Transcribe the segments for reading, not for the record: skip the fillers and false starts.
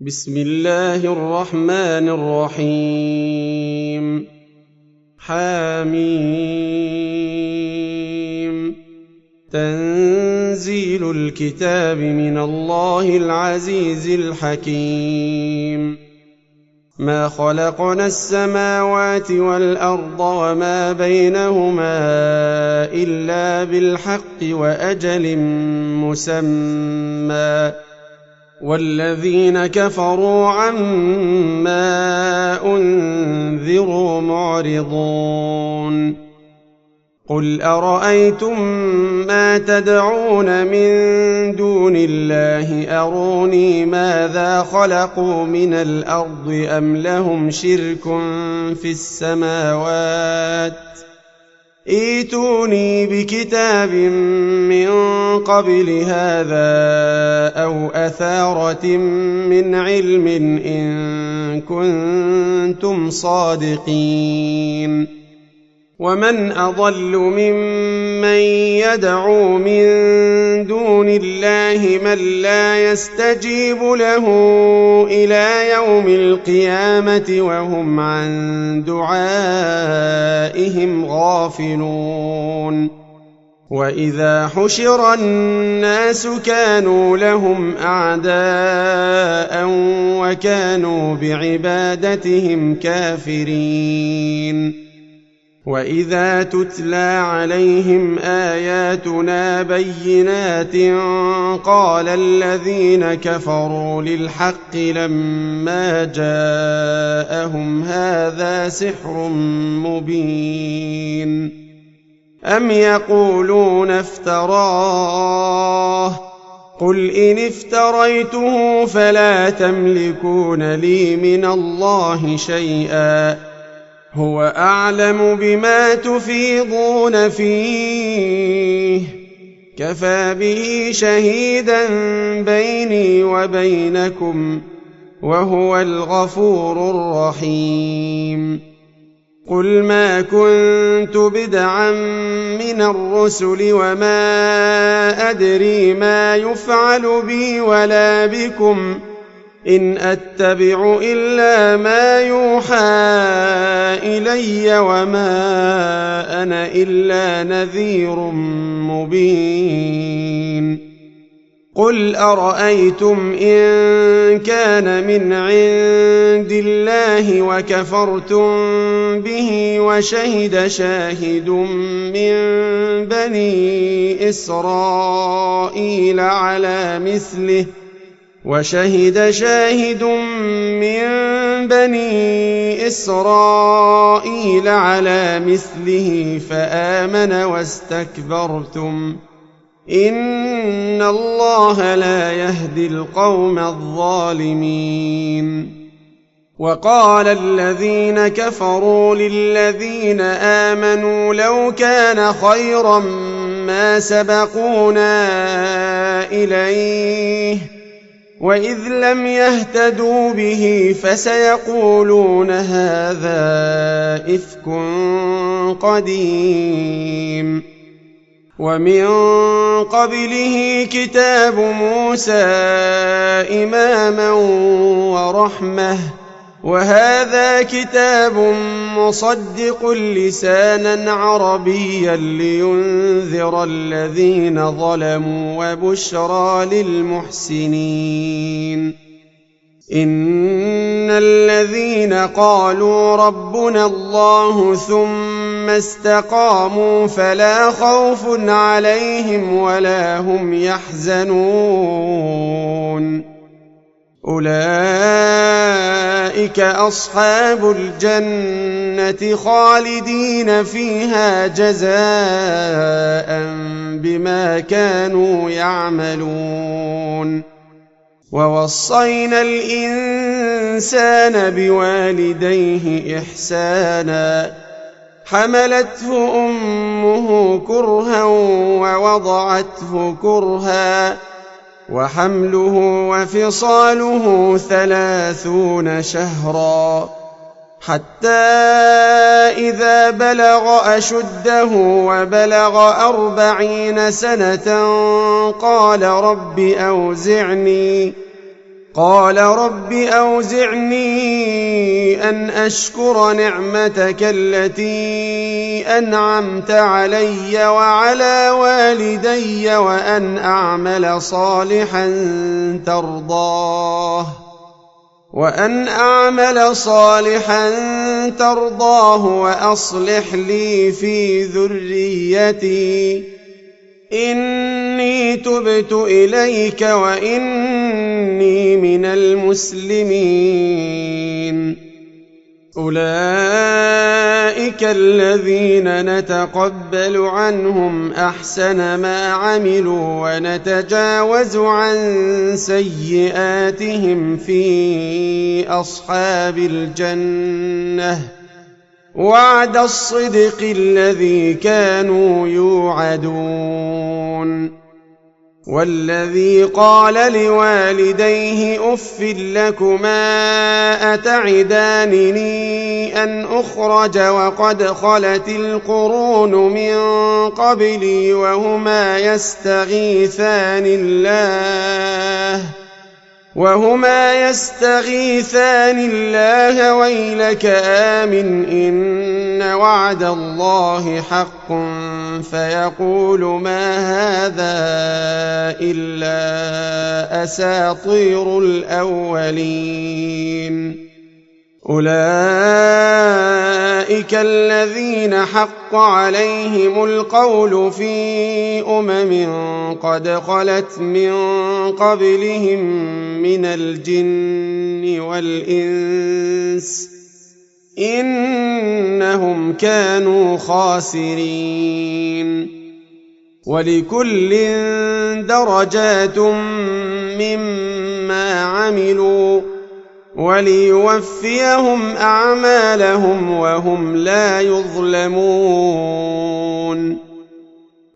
بسم الله الرحمن الرحيم. حميم. تنزيل الكتاب من الله العزيز الحكيم. ما خلقنا السماوات والأرض وما بينهما إلا بالحق وأجل مسمى، والذين كفروا عما أنذروا معرضون. قل أرأيتم ما تدعون من دون الله أروني ماذا خلقوا من الأرض أم لهم شرك في السماوات؟ ائتوني بكتاب من قبل هذا أو أثارة من علم إن كنتم صادقين. ومن أضل ممن يدعو من دون الله من لا يستجيب له إلى يوم القيامة وهم عن دعائهم غافلون. وإذا حشر الناس كانوا لهم أعداء وكانوا بعبادتهم كافرين. وإذا تتلى عليهم آياتنا بينات قال الذين كفروا للحق لما جاءهم هذا سحر مبين. أم يقولون افتراه؟ قل إن افتريته فلا تملكون لي من الله شيئا، هو أعلم بما تفيضون فيه، كفى به شهيدا بيني وبينكم، وهو الغفور الرحيم. قل ما كنت بدعا من الرسل وما أدري ما يفعل بي ولا بكم، إن أتبع إلا ما يوحى إلي وما أنا إلا نذير مبين. قل أرأيتم إن كان من عند الله وكفرتم به وشهد شاهد من بني إسرائيل على مثله فآمن واستكبرتم، إن الله لا يهدي القوم الظالمين. وقال الذين كفروا للذين آمنوا لو كان خيرا ما سبقونا إليه، وإذ لم يهتدوا به فسيقولون هذا إفك قديم. ومن قبله كتاب موسى إماما ورحمة، وهذا كتاب مصدق لسانا عربيا لينذر الذين ظلموا وبشرى للمحسنين. إن الذين قالوا ربنا الله ثم استقاموا فلا خوف عليهم ولا هم يحزنون. أولئك أصحاب الجنة خالدين فيها جزاء بما كانوا يعملون. ووصينا الإنسان بوالديه إحسانا، حملته أمه كرها ووضعته كرها، وحمله وفصاله 30 شهرا، حتى إذا بلغ أشده وبلغ 40 سنة قال رب قال رب أوزعني أن أشكر نعمتك التي أنعمت علي وعلى والدي وأن أعمل صالحا ترضاه وأصلح لي في ذريتي إني تبت إليك وإني من المسلمين. أولئك الذين نتقبل عنهم أحسن ما عملوا ونتجاوز عن سيئاتهم في أصحاب الجنة وعد الصدق الذي كانوا يوعدون. والذي قال لوالديه أف لكما أتعدانني أن أخرج وقد خلت القرون من قبلي وهما يستغيثان الله ويلك آمن إن وعد الله حق فيقول ما هذا إلا أساطير الأولين. أولئك الذين حق عليهم القول في قد خلت من قبلهم من الجن والإنس إنهم كانوا خاسرين. ولكل درجات مما عملوا وليوفيهم أعمالهم وهم لا يظلمون.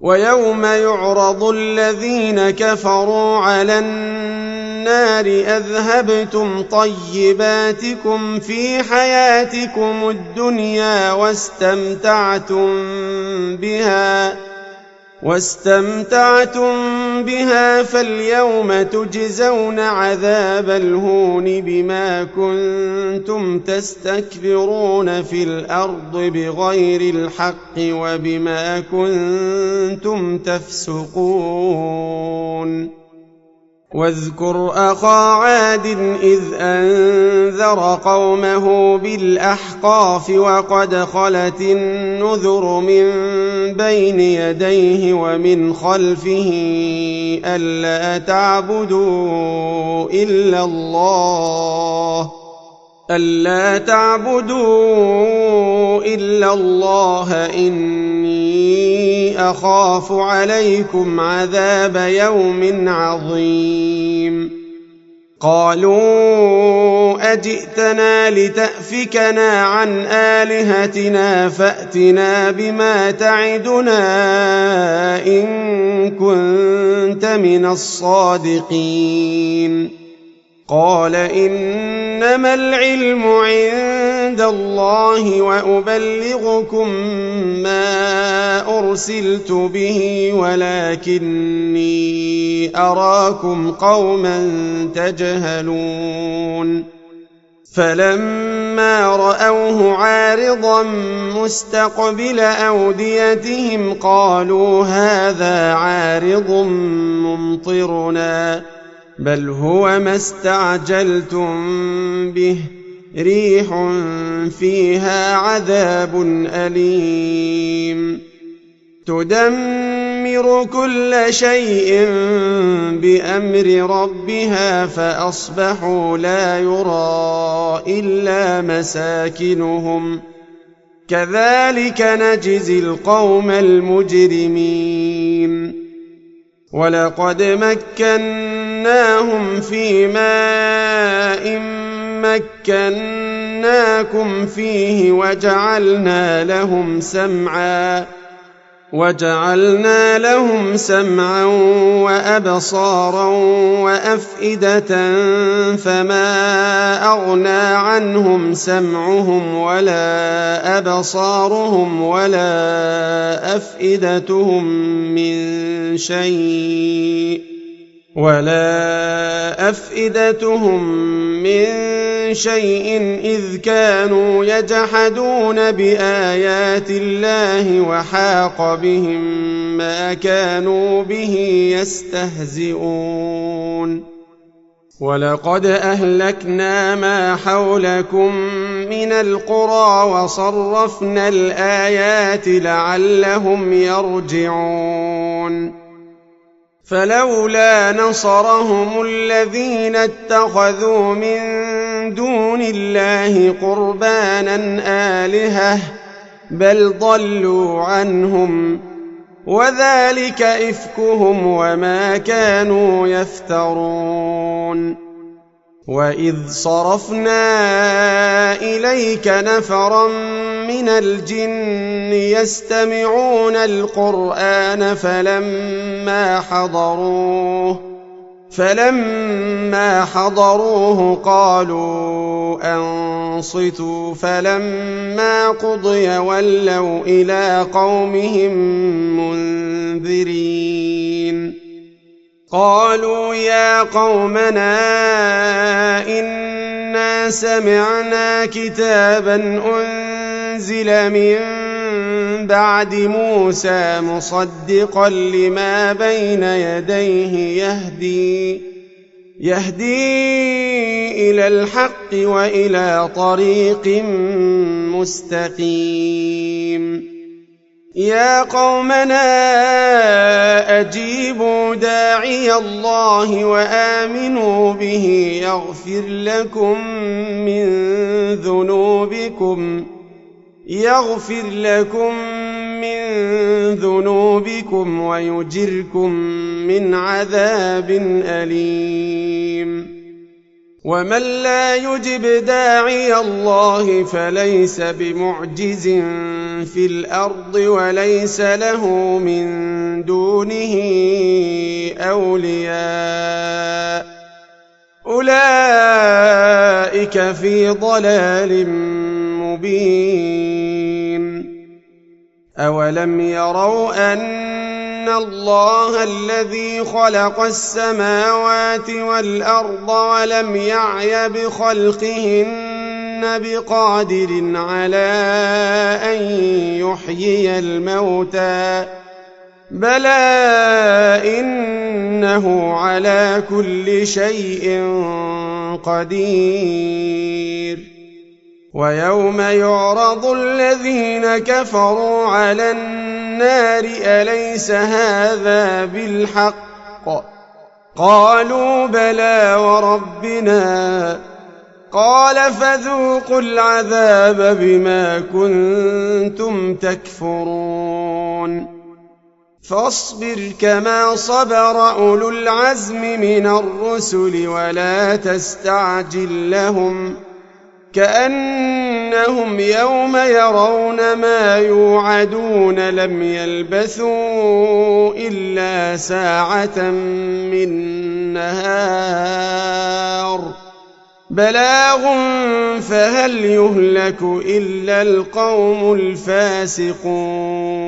ويوم يعرض الذين كفروا على النار أذهبتم طيباتكم في حياتكم الدنيا واستمتعتم بها فاليوم تجزون عذاب الهون بما كنتم تستكبرون في الأرض بغير الحق وبما كنتم تفسقون. واذكر أخا عاد إذ أنذر قومه بالأحقاف وقد خلت النذر من بين يديه ومن خلفه ألا تعبدوا إلا الله إني أخاف عليكم عذاب يوم عظيم. قالوا أجئتنا لتأفكنا عن آلهتنا فأتنا بما تعدنا إن كنت من الصادقين. قال إنما العلم عند الله وأبلغكم ما أرسلت به ولكني أراكم قوما تجهلون. فلما رأوه عارضا مستقبل أوديتهم قالوا هذا عارض ممطرنا بل هو ما استعجلتم به ريح فيها عذاب أليم تدمر كل شيء بأمر ربها فأصبحوا لا يرى إلا مساكنهم كذلك نجزي القوم المجرمين. ولقد مكناهم في ماء مكناكم فيه وجعلنا لهم سمعا وأبصارا وأفئدة فما أغنى عنهم سمعهم ولا أبصارهم ولا أفئدتهم من شيء ولا أفئدتهم من شيء إذ كانوا يجحدون بآيات الله وحاق بهم ما كانوا به يستهزئون ولقد أهلكنا ما حولكم من القرى وصرفنا الآيات لعلهم يرجعون فلولا نصرهم الذين اتخذوا من دون الله قربانا آلهة بل ضلوا عنهم وذلك إفكهم وما كانوا يفترون وإذ صرفنا إليك نفرا من الجن يستمعون القرآن فلما حضروه قالوا أنصتوا فلما قضي ولوا إلى قومهم منذرين قالوا يا قومنا إنا سمعنا كتابا أنزل من بعد موسى مصدقا لما بين يديه يهدي إلى الحق وإلى طريق مستقيم يا قومنا أجيبوا داعي الله وآمنوا به يغفر لكم من ذنوبكم ويجركم من عذاب أليم ومن لا يجب داعي الله فليس بمعجز في الأرض وليس له من دونه أولياء أولئك في ضلال مبين أولم يروا أن الله الذي خلق السماوات والأرض ولم يعي بخلقهن بقادر على أن يحيي الموتى بلى إنه على كل شيء قدير ويوم يعرض الذين كفروا على النار أليس هذا بالحق قالوا بلى وربنا قال فذوقوا العذاب بما كنتم تكفرون فاصبر كما صبر أولو العزم من الرسل ولا تستعجل لهم كأنهم يوم يرون ما يوعدون لم يلبثوا إلا ساعة من نهار بلاغ فهل يهلك إلا القوم الفاسقون